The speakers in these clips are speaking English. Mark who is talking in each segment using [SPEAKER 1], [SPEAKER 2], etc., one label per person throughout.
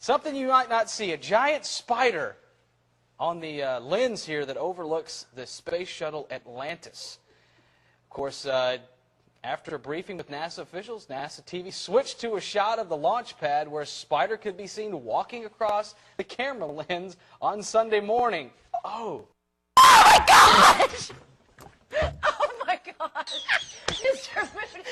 [SPEAKER 1] Something you might not see, a giant spider on the lens here that overlooks the space shuttle Atlantis. Of course, after a briefing with NASA officials, NASA TV switched to a shot of the launch pad where a spider could be seen walking across the camera lens on Sunday morning. Oh.
[SPEAKER 2] Oh my gosh! Oh my gosh! Mr. Moody.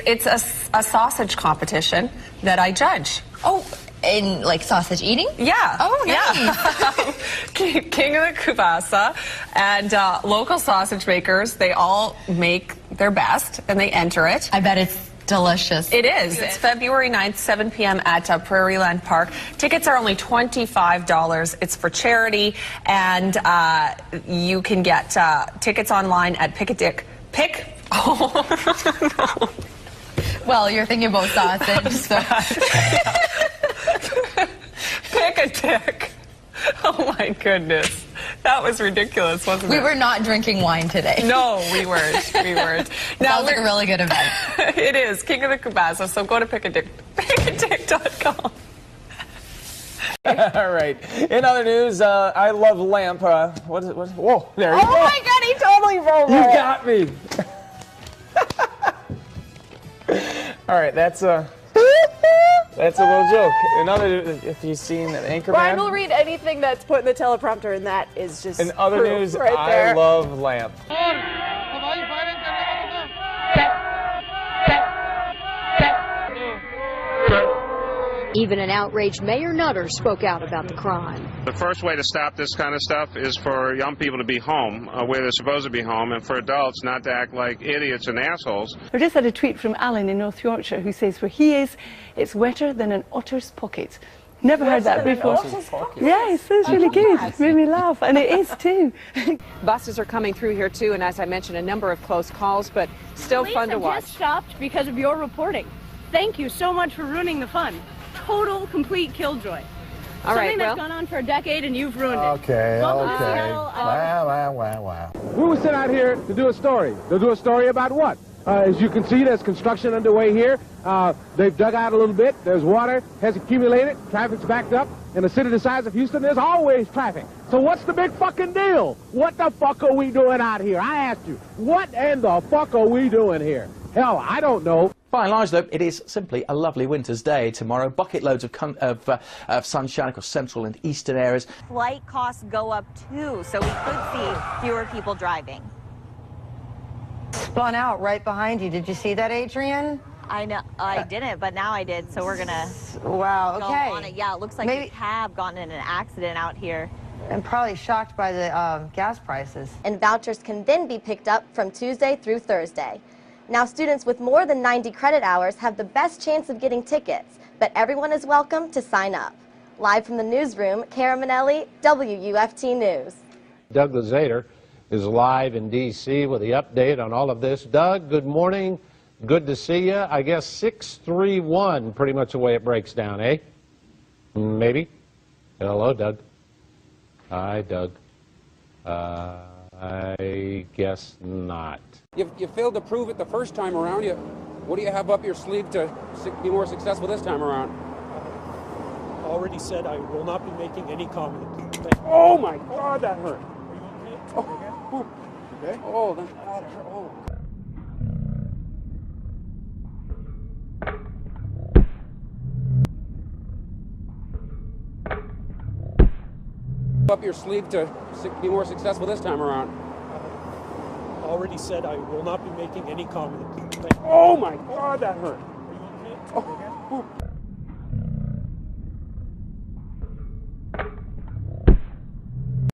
[SPEAKER 3] It's a sausage competition that I judge.
[SPEAKER 2] Oh, in like sausage eating?
[SPEAKER 3] Yeah.
[SPEAKER 2] Oh, nice.
[SPEAKER 3] Yeah. King of the Kubasa and local sausage makers, they all make their best and they enter it.
[SPEAKER 2] I bet it's delicious.
[SPEAKER 3] It is. It's February 9th, 7 p.m. at Prairieland Park. Tickets are only $25. It's for charity, and you can get tickets online at Oh, no.
[SPEAKER 2] Well, you're thinking about sausage, so.
[SPEAKER 3] Pick a dick. Oh my goodness. That was ridiculous, wasn't it?
[SPEAKER 2] We were not drinking wine today.
[SPEAKER 3] No, we weren't. We weren't.
[SPEAKER 2] Now, sounds like a really good event.
[SPEAKER 3] It is. King of the Kubasa, so go to pickadick.com.
[SPEAKER 4] All right. In other news, I love lamp. What is it? Whoa, there you go.
[SPEAKER 2] Oh my God, he totally rolled
[SPEAKER 4] You got me. All right, that's a little joke. Another, if you've seen Anchorman.
[SPEAKER 5] Ryan will read anything that's put in the teleprompter, and that is just
[SPEAKER 4] in other news,
[SPEAKER 5] right
[SPEAKER 4] I love lamp.
[SPEAKER 6] Even an outraged Mayor Nutter spoke out about the crime.
[SPEAKER 7] The first way to stop this kind of stuff is for young people to be home, where they're supposed to be home, and for adults not to act like idiots and assholes.
[SPEAKER 8] I just had a tweet from Alan in North Yorkshire who says, where he is, it's wetter than an otter's pocket. Never heard that before. Yes, that's really good. It made me laugh, and it is too.
[SPEAKER 9] Buses are coming through here too, and as I mentioned, a number of close calls, but still fun to watch.
[SPEAKER 5] Police have just stopped because of your reporting. Thank you so much for ruining the fun. Total, complete killjoy.
[SPEAKER 9] All right,
[SPEAKER 5] Something that's gone on for a decade and you've ruined it.
[SPEAKER 10] Okay.
[SPEAKER 11] Wow. We were sent out here to do a story. To do a story about what? As you can see, there's construction underway here. They've dug out a little bit. There's water, has accumulated. Traffic's backed up. In a city the size of Houston, there's always traffic. So what's the big fucking deal? What the fuck are we doing out here? I asked you. What in the fuck are we doing here? Hell, I don't know.
[SPEAKER 12] By and large, though, it is simply a lovely winter's day tomorrow. Bucket loads of sunshine across central and eastern areas.
[SPEAKER 13] Flight costs go up, too, so we could see fewer people driving.
[SPEAKER 14] Spun out right behind you. Did you see that, Adrian?
[SPEAKER 13] I know. I didn't, but now I did, so we're going to
[SPEAKER 14] wow, okay.
[SPEAKER 13] go on it. Yeah, it looks like we have gotten in an accident out here.
[SPEAKER 14] And probably shocked by the gas prices.
[SPEAKER 15] And vouchers can then be picked up from Tuesday through Thursday. Now, students with more than 90 credit hours have the best chance of getting tickets, but everyone is welcome to sign up. Live from the newsroom, Kara Manelli, WUFT News.
[SPEAKER 16] Doug Lazater is live in D.C. with the update on all of this. Doug, good morning. Good to see you. I guess 6-3-1, pretty much the way it breaks down, eh? Maybe. Hello, Doug. Hi, Doug. I guess not.
[SPEAKER 17] You failed to prove it the first time around. What do you have up your sleeve to be more successful this time around?
[SPEAKER 18] Already said I will not be making any comment.
[SPEAKER 17] Oh my God, that hurt.
[SPEAKER 18] Are you okay?
[SPEAKER 17] Oh,
[SPEAKER 18] okay?
[SPEAKER 17] Oh, that hurt. Oh. Up your sleeve to be more successful this time around.
[SPEAKER 18] Already said I will not be making any comment.
[SPEAKER 17] Oh my God, that hurt.
[SPEAKER 18] Are you okay?
[SPEAKER 17] Oh.